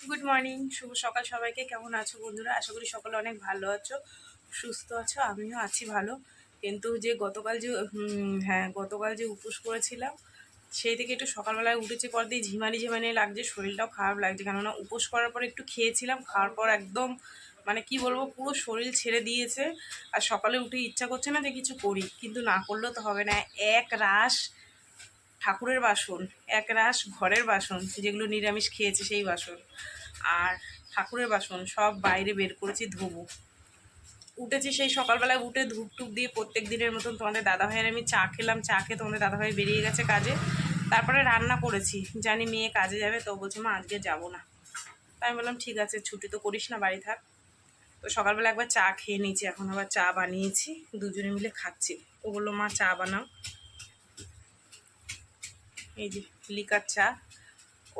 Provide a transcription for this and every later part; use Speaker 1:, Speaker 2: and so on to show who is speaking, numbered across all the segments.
Speaker 1: Good morning, শুভ সকাল সবাইকে। কেমন আছো বন্ধুরা? আশা করি সকলে অনেক ভালো আছো, সুস্থ আছো। আমিও আছি ভালো। কিন্তু যে গতকাল যে উপোস করেছিলাম, সেই থেকে একটু সকালবেলায় উঠেছি পর দিয়ে ঝিমানি ঝিমানি লাগছে, শরীরটাও খারাপ লাগছে। কেননা উপোস করার পর একটু খেয়েছিলাম, খাওয়ার পর একদম মানে কি বলবো, পুরো শরীর ছেড়ে দিয়েছে। আর সকালে উঠে ইচ্ছা করছে না যে কিছু করি, কিন্তু না করলেও তো হবে না। এক রাশ ঠাকুরের বাসন, এক রাশ ঘরের বাসন, যেগুলো নিরামিষ খেয়েছে সেই বাসন, আর ঠাকুরের বাসন সব বাইরে বের করেছি ধোবো। উঠেছি সেই সকালবেলায়, উঠে ধূপ টুপ দিয়ে প্রত্যেক দিনের মতন তোমাদের দাদাভাইয়ের আমি চা খেলাম। চা খেয়ে তোমাদের দাদাভাই বেরিয়ে গেছে কাজে। তারপরে রান্না করেছি, জানি মেয়ে কাজে যাবে, তো বলছে মা আজকে যাবো না। তাই আমি বললাম ঠিক আছে, ছুটি তো করিস না, বাড়ি থাক। তো সকালবেলা একবার চা খেয়ে নিয়েছি, এখন আবার চা বানিয়েছি, দুজনে মিলে খাচ্ছি। ও বললো মা চা বানাও। এই যে লিকার চা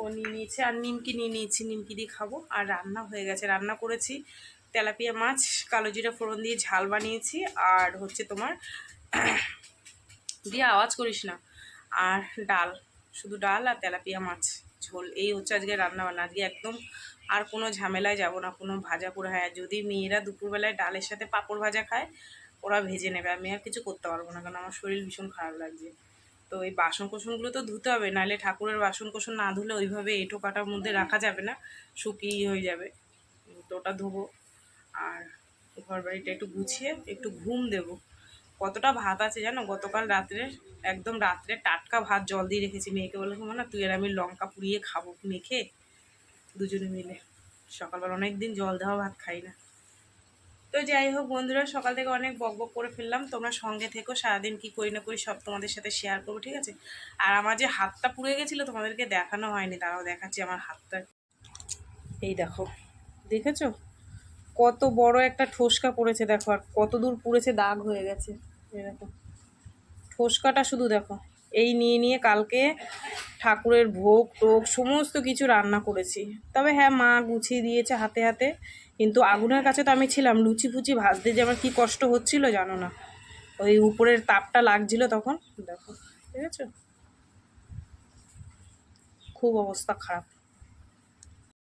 Speaker 1: ও নিয়ে নিয়েছে, আর নিমকি নিয়ে নিয়েছি, নিমকি দিয়ে খাবো। আর রান্না হয়ে গেছে, রান্না করেছি তেলাপিয়া মাছ কালো জিরা ফোড়ন দিয়ে ঝাল বানিয়েছি, আর হচ্ছে তোমার দিয়ে আওয়াজ করিস না, আর ডাল, শুধু ডাল আর তেলাপিয়া মাছ ঝোল। এই হচ্ছে আজকে রান্না বান্না। আজকে একদম আর কোনো ঝামেলায় যাব না, কোনো ভাজা পোড়া। হয় যদি মেয়েরা দুপুরবেলায় ডালের সাথে পাঁপড় ভাজা খায়, ওরা ভেজে নেবে, আমি আর কিছু করতে পারবো না, কারণ আমার শরীর ভীষণ খারাপ লাগছে। তো এই বাসন কোসনগুলো তো ধুতে হবে, নাহলে ঠাকুরের বাসন কোসন না ধুলে ওইভাবে এঁটো কাটার মধ্যে রাখা যাবে না, শুকিয়ে হয়ে যাবে। তো ওটা ধোবো, আর ঘর বাড়িটা একটু গুছিয়ে একটু ঘুম দেব। কতটা ভাত আছে জানো, গতকাল রাত্রে একদম রাত্রে টাটকা ভাত জল দিয়ে রেখেছি। মেয়েকে বলেছি না তুই আর আমি লঙ্কা পুড়িয়ে খাবো মেখে দুজনে মিলে। সকালবেলা অনেক দিন জল দেওয়া ভাত খাই না। তো যাই হোক বন্ধুরা, সকাল থেকে অনেক বক বক করে ফেললাম। তোমরা সঙ্গে থেকো, সারাদিন কি করি না করি সব তোমাদের সাথে শেয়ার করবো, ঠিক আছে? আর আমার যে হাতটা পুড়ে গেছিলো তোমাদেরকে দেখানো হয়নি, তারাও দেখাচ্ছি আমার হাতটা। এই দেখো, দেখেছো কত বড় একটা ঠোসকা পড়েছে, দেখো, আর কত দূর পুড়েছে, দাগ হয়ে গেছে। এই দেখো ঠোসকাটা শুধু দেখো। এই নিয়ে নিয়ে কালকে ঠাকুরের ভোগ টোগ সমস্ত কিছু রান্না করেছি। তবে হ্যাঁ, মা গুছিয়ে দিয়েছে হাতে হাতে, কিন্তু আগুনের কাছে তো আমি ছিলাম। লুচি ফুচি ভাজতে যে আমার কী কষ্ট হচ্ছিল জানো না, ওই উপরের তাপটা লাগছিল তখন। দেখো, ঠিক আছে, খুব অবস্থা খারাপ।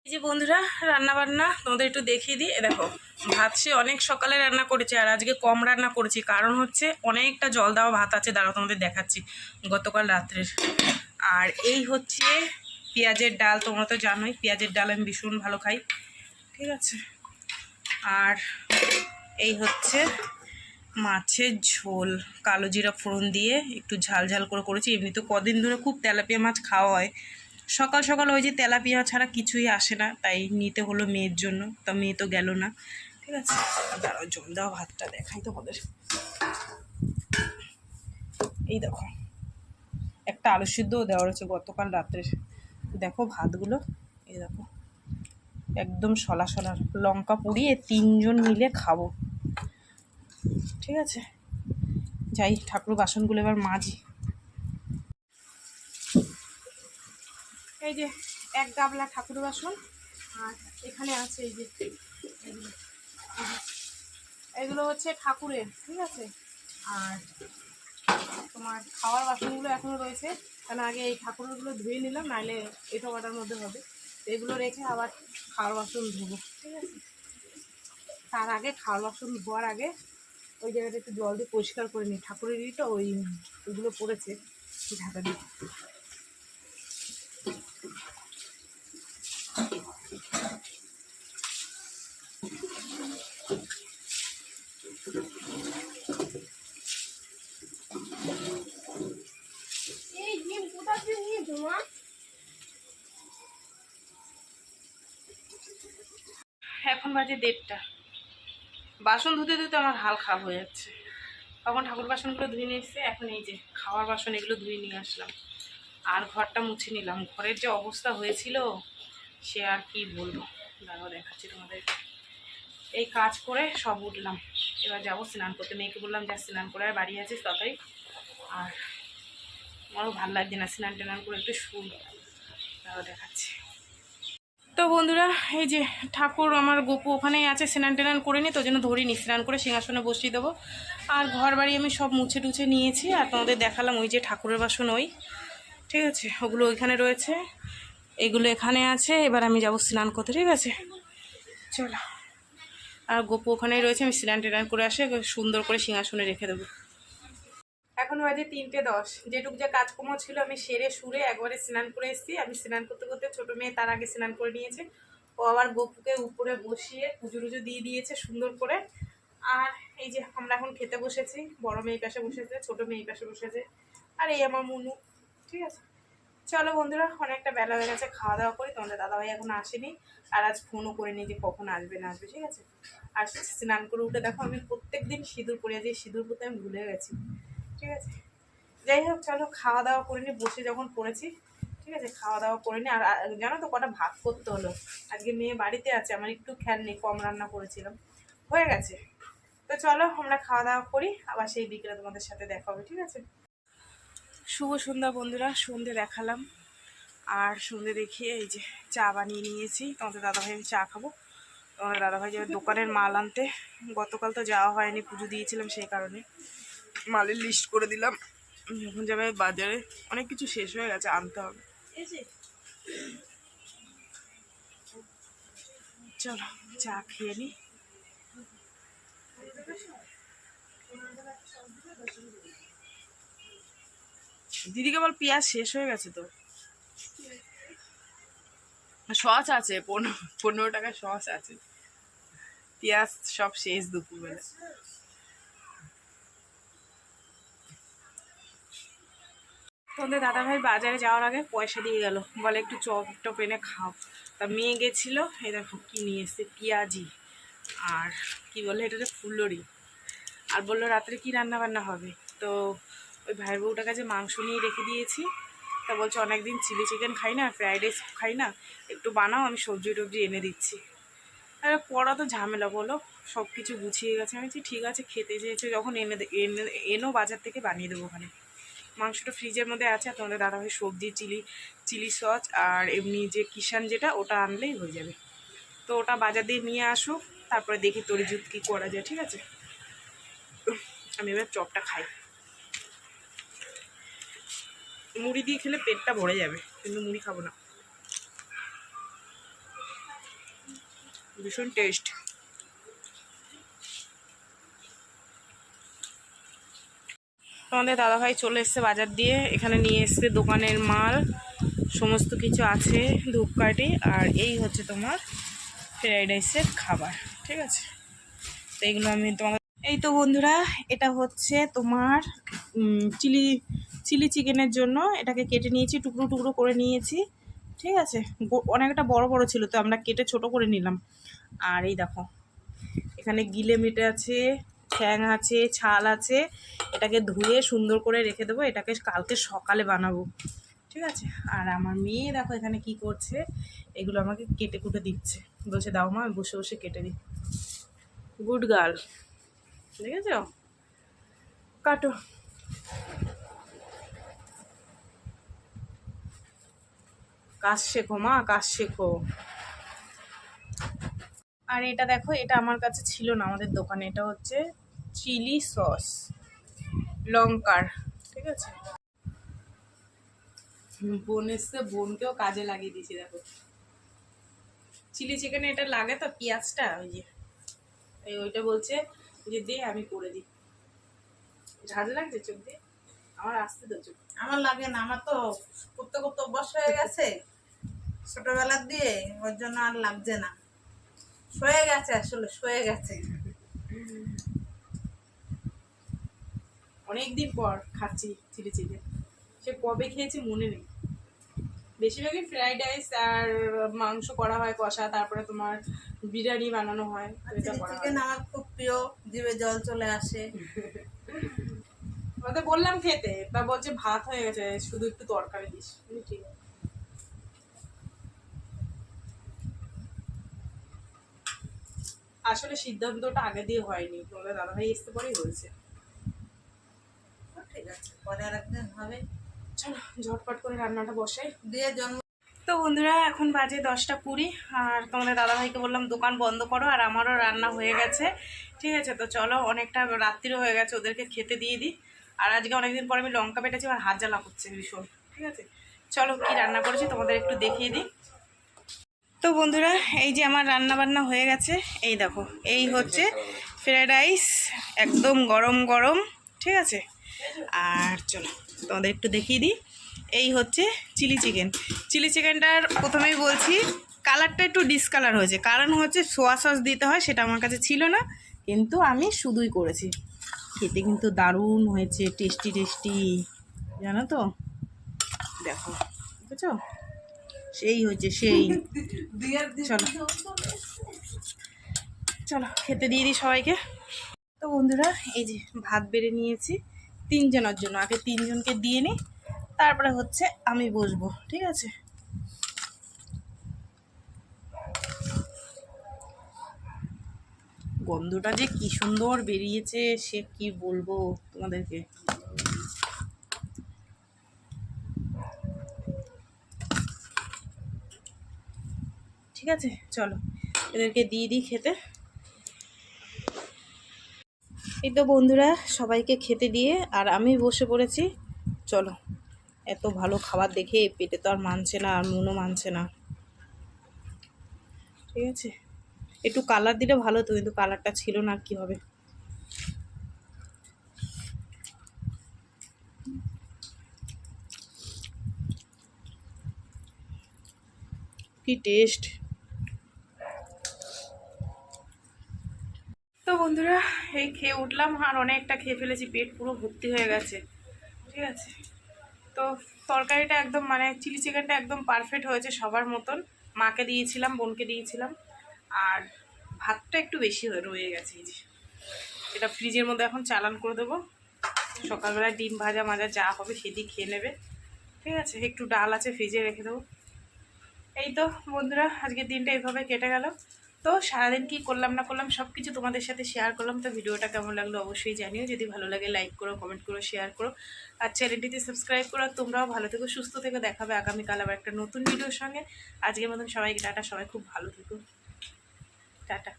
Speaker 1: এই যে বন্ধুরা, রান্না বান্না তোমাদের একটু দেখিয়ে দিই। দেখো ভাত সে অনেক সকালে রান্না করেছি, আর আজকে কম রান্না করেছি, কারণ হচ্ছে অনেকটা জল দেওয়া ভাত আছে। দাঁড়াও তোমাদের দেখাচ্ছি, গতকাল রাত্রের। আর এই হচ্ছে পেঁয়াজের ডাল, তোমরা তো জানোই পেঁয়াজের ডাল আমি ভীষণ ভালো খাই, ঠিক আছে। আর এই হচ্ছে মাছের ঝোল, কালো জিরা ফোড়ন দিয়ে একটু ঝাল ঝাল করে করেছি। এমনি তো কদিন ধরে খুব তেলাপিয়া মাছ খাওয়া হয়, সকাল সকাল ওই যে তেলাপিয়া ছাড়া কিছুই আসে না, তাই নিতে হলো মেয়ের জন্য। তা মেয়ে তো গেল না, ঠিক আছে। দাঁড়াও জল দেওয়া ভাতটা দেখাই তোমাদের। এই দেখো একটা আলু সিদ্ধও দেওয়া রয়েছে গতকাল রাত্রে। দেখো ভাতগুলো, এই দেখো একদম সলা সলা, লঙ্কা পুড়িয়ে তিনজন মিলে খাবো, ঠিক আছে। যাই ঠাকুর বাসনগুলো এবার মাজি। এই যে এক গাবলা ঠাকুর বাসন, আর এখানে আছে এই যে এগুলো হচ্ছে ঠাকুরের, ঠিক আছে। আর তোমার খাওয়ার বাসনগুলো এখনও রয়েছে, কারণ আগে এই ঠাকুরগুলো ধুয়ে নিলাম, নাহলে এটো কাটার মধ্যে হবে। এগুলো রেখে আবার খাওয়ার বাসন ধোবো, ঠিক আছে। তার আগে খাওয়ার বাসন ধোয়ার আগে ওই জায়গাটা একটু জল দিয়ে পরিষ্কার করে নিই, ঠাকুরেরই তো ওইগুলো পড়েছে ঢাকা দিয়ে। এখন বাজে 1:30, বাসন ধুতে ধুতে আমার হাল খারাপ হয়ে যাচ্ছে। তখন ঠাকুর বাসনগুলো ধুয়ে নিয়ে এসছে, এখন এই যে খাওয়ার বাসন এগুলো ধুয়ে নিয়ে আসলাম, আর ঘরটা মুছে নিলাম। ঘরের যে অবস্থা হয়েছিল সে আর কি বলবো, দাঁড়াও দেখাচ্ছি তোমাদের। এই কাজ করে সব উঠলাম, এবার যাবো স্নান করতে। মেয়েকে বললাম যা স্নান করে আর বাড়ি আছিস তাড়াতাড়ি, আর আমারও ভালো লাগছে না, স্নান টান করে একটু শুই। তাও দেখাচ্ছি। তো বন্ধুরা, এই যে ঠাকুর আমার গোপু ওখানেই আছে, স্নান টান করে নি, তো জন্য ধরিনি, স্নান করে সিংহাসনে বসিয়ে দেবো। আর ঘর বাড়ি আমি সব মুছে টুছে নিয়েছি, আর তোমাদের দেখালাম ওই যে ঠাকুরের বাসন ওই, ঠিক আছে, ওগুলো ওইখানে রয়েছে। এগুলো এখানে আছে, এবার আমি যাব স্নান করতে, ঠিক আছে? চলো। আর গোপু ওখানেই রয়েছে, আমি স্নান টেনান করে আসে সুন্দর করে সিংহাসনে রেখে দেবো। এখন বাজে 3:10। যেটুকু যে কাজকর্ম ছিল আমি সেরে সুরে একবারে স্নান করে এসেছি। আমি স্নান করতে করতে ছোটো মেয়ে তার আগে স্নান করে নিয়েছে। ও আবার গোপুকে উপরে বসিয়ে পুজো টুজো দিয়ে দিয়েছে সুন্দর করে। আর এই যে আমরা এখন খেতে বসেছি, বড় মেয়ে পাশে বসেছে, ছোটো মেয়ে পাশে বসেছে, আর এই আমার মুনু, ঠিক আছে? চলো বন্ধুরা, অনেকটা বেলা হয়ে গেছে, খাওয়া দাওয়া করি। তোমাদের দাদাভাই এখন আসেনি, আর আজ ফোনও করে নি যে কখন আসবে না আসবে, ঠিক আছে? আর স্নান করে উঠে দেখো আমি প্রত্যেক দিন সিঁদুর পরে যাই, সিঁদুর পরতে আমি ভুলে গেছি, ঠিক আছে? যাই হোক, চলো খাওয়া দাওয়া করে নি, বসে যখন পড়েছি, ঠিক আছে? খাওয়া দাওয়া করে নি। আর জানো তো কটা ভাত করতে হলো, আজকে মেয়ে বাড়িতে আছে, আমার একটু খেয়াল নেই, কম রান্না করেছিলাম, হয়ে গেছে। তো চলো আমরা খাওয়া দাওয়া করি, আবার সেই বিকেলে তোমাদের সাথে দেখা হবে, ঠিক আছে? শুভ সন্ধ্যা বন্ধুরা, সন্ধে দেখালাম। আর সন্ধে দেখিয়ে এই যে চা বানিয়ে নিয়েছি। তোমাদের দাদাভাই আমি চা খাবো। তোমাদের দাদাভাই যাবে দোকানের মাল আনতে। গতকাল তো যাওয়া হয়নি, পুজো দিয়েছিলাম, সেই কারণে মালের লিস্ট করে দিলাম। এখন যাবে বাজারে, অনেক কিছু শেষ হয়ে গেছে, আনতে হবে। চলো চা খেয়ে নি। দিদিকে বল পেঁয়াজ শেষ হয়ে গেছে তো, সস আছে 15 টাকা সস আছে, পেঁয়াজ সব শেষ দুপুরবেলা। তোমাদের দাদাভাই বাজারে যাওয়ার আগে পয়সা দিয়ে গেল, বলে একটু চপ টপ এনে খাও। তা মেয়ে গেছিলো, এই দেখো কী নিয়ে এসছে, পেঁয়াজি আর কি বলে এটাতে ফুলরি। আর বললো রাত্রে কি রান্না বান্না হবে। তো ওই ভাইয়ের বউটার কাছে মাংস নিয়ে রেখে দিয়েছি। তা বলছে অনেকদিন চিলি চিকেন খাই না, ফ্রাইড রাইস খাই না, একটু বানাও, আমি সবজি টবজি এনে দিচ্ছি। আর করা তো ঝামেলা বলো, সব কিছু গুছিয়ে গেছে। আমি বলছি ঠিক আছে, খেতে চেয়েছে যখন এনো বাজার থেকে বানিয়ে দেবো ওখানে। মাংসটা ফ্রিজের মধ্যে আছে, আর তোমাদের দাদাভাই সবজি চিলি সস আর এমনি যে কিষান যেটা, ওটা আনলেই হয়ে যাবে। তো ওটা বাজার দিয়ে নিয়ে আসুক, তারপরে দেখি তরিজুত কী করা যায়, ঠিক আছে? আমি এবার চপটা খাই। মুড়ি দিয়ে খেলে পেটটা ভরে যাবে, কিন্তু মুড়ি খাবো না। ভীষণ টেস্ট। তোমাদের দাদাভাই চলে এসছে বাজার দিয়ে, এখানে নিয়ে এসছে দোকানের মাল, সমস্ত কিছু আছে, ধূপকাঠি, আর এই হচ্ছে তোমার ফ্রাইড রাইসের খাবার, ঠিক আছে? তো এইগুলো আমি তোমাদের, এই তো বন্ধুরা, এটা হচ্ছে তোমার চিলি চিকেনের জন্য এটাকে কেটে নিয়েছি, টুকরো টুকরো করে নিয়েছি, ঠিক আছে? অনেকটা বড় বড় ছিল, তো আমরা কেটে ছোট করে নিলাম। আর এই দেখো এখানে গিলে মেটে আছে, ঠ্যাং আছে, ছাল আছে। এটাকে ধুয়ে সুন্দর করে রেখে দেবো, এটাকে কালকে সকালে বানাবো, ঠিক আছে? আর আমার মেয়ে দেখো এখানে কি করছে, এগুলো আমাকে কেটে কুটে দিচ্ছে, বলছে দাও মা, আমি বসে বসে কেটে দিই। গুড গার্ল, দেখেছ? কাটো। কাজ শেখো মা, কাজ শেখো। আর এটা দেখো, এটা আমার কাছে ছিল না আমাদের দোকানে, এটা হচ্ছে চিলি সস লঙ্কার, ঠিক আছে? বোন এসছে, বোনকেও কাজে লাগিয়ে দিয়েছি। দেখো চিলি চিকেনে এটা লাগে তো পেঁয়াজটা, ওই যে ওইটা বলছে যে দে আমি করে দিই। ঝাঁঝ লাগছে চোখ দিয়ে? আমার আসতে তো চোখ।
Speaker 2: আমার লাগে না, আমার তো করতে করতে অভ্যাস হয়ে গেছে ছোটবেলার দিয়ে, ওর জন্য আর লাগছে না, সয়ে গেছে, আসলে সয়ে গেছে।
Speaker 1: অনেকদিন পর খাচ্ছি চিলি চিকেন, সে কবে খেয়েছি মনে নেই। বেশিরভাগই ফ্রাইড রাইস আর মাংস করা হয় কষা, তারপরে তোমার বিরিয়ানি বানানো হয়, এটা
Speaker 2: চিলি
Speaker 1: করা হয়।
Speaker 2: চিকেন আমার খুব প্রিয়, জিভে জল চলে আসে।
Speaker 1: ওদের বললাম খেতে, তা বলছে ভাত হয়ে গেছে, শুধু একটু তরকারি দিস। ঠিক আছে, আসলে সিদ্ধান্তটা আগে দিয়ে হয়নি, তোমাদের দাদাভাই আসতে পরেই হয়েছে।
Speaker 2: ঠিক আছে, পরে আর একদিন হবে।
Speaker 1: চলো ঝটপট করে রান্নাটা বসাই
Speaker 2: দিয়ে জন্ম।
Speaker 1: তো বন্ধুরা, এখন বাজে 10টা 20, আর তোমাদের দাদাভাইকে বললাম দোকান বন্ধ করো, আর আমারও রান্না হয়ে গেছে, ঠিক আছে? তো চলো, অনেকটা রাত্রিরও হয়ে গেছে, ওদেরকে খেতে দিয়ে দিই। আর আজকে অনেকদিন পর আমি লঙ্কা বেটেছি, আমার হাত জ্বালা করছে ভীষণ, ঠিক আছে? চলো কি রান্না করেছি তোমাদের একটু দেখিয়ে দিই। তো বন্ধুরা এই যে আমার রান্না বান্না হয়ে গেছে, এই দেখো এই হচ্ছে ফ্রাইড রাইস, একদম গরম গরম, ঠিক আছে। আর চলো তোমাদের একটু দেখিয়ে দিই, এই হচ্ছে চিলি চিকেন। চিলি চিকেনটার প্রথমেই বলছি কালারটা একটু ডিসকালার হয়েছে, কারণ হচ্ছে সোয়া সস দিতে হয়, সেটা আমার কাছে ছিল না, কিন্তু আমি শুধুই করেছি। খেতে কিন্তু দারুণ হয়েছে, টেস্টি টেস্টি, জানো তো, দেখো বুঝেছো, সেই হয়েছে সেই। চলো চলো খেতে দিয়ে দিই সবাইকে। তো বন্ধুরা এই যে ভাত বেড়ে নিয়েছি 3 জনের জন্য, আগে 3 জনকে দিয়ে নিই, তারপরে হচ্ছে আমি বসবো, ঠিক আছে। গন্ধটা যে কি সুন্দর বেরিয়েছে সে কি বলবো তোমাদেরকে। ঠিক আছে চলো এদেরকে দিয়ে দিই খেতে। এই তো বন্ধুরা সবাইকে খেতে দিয়ে আর আমি বসে পড়েছি। চলো, এত ভালো খাবার দেখে পেটে তো আর মানছে না, আর মনও মানছে না, ঠিক আছে। একটু কালার দিলে ভালো তো, কিন্তু কালারটা ছিল না, আর কি হবে। কি টেস্ট। তো বন্ধুরা এই খেয়ে উঠলাম, আর অনেকটা খেয়ে ফেলেছি, পেট পুরো ভর্তি হয়ে গেছে, ঠিক আছে। তো তরকারিটা একদম মানে চিলি চিকেনটা একদম পারফেক্ট হয়েছে সবার মতন। মাকে দিয়েছিলাম, বোনকে দিয়েছিলাম, আর ভাতটা একটু বেশি হয়ে রয়ে গেছে। এই যে এটা ফ্রিজের মধ্যে এখন চালান করে দেবো, সকালবেলা ডিম ভাজা মাজা যা হবে সেদিক খেয়ে নেবে, ঠিক আছে। একটু ডাল আছে ফ্রিজে রেখে দেবো। এই তো বন্ধুরা আজকের দিনটা এইভাবে কেটে গেল। তো সারাদিন কি করলাম না করলাম সব কিছু তোমাদের সাথে শেয়ার করলাম। তো ভিডিওটা কেমন লাগলো অবশ্যই জানিও, যদি ভালো লাগে লাইক করো, কমেন্ট করো, শেয়ার করো, আর চ্যানেলটিতে সাবস্ক্রাইব করো। তোমরাও ভালো থেকো, সুস্থ থেকো, দেখাবে আগামীকাল আবার একটা নতুন ভিডিওর সঙ্গে। আজকের মতন সবাইকে টাটা, সবাই খুব ভালো থেকো, টাটা।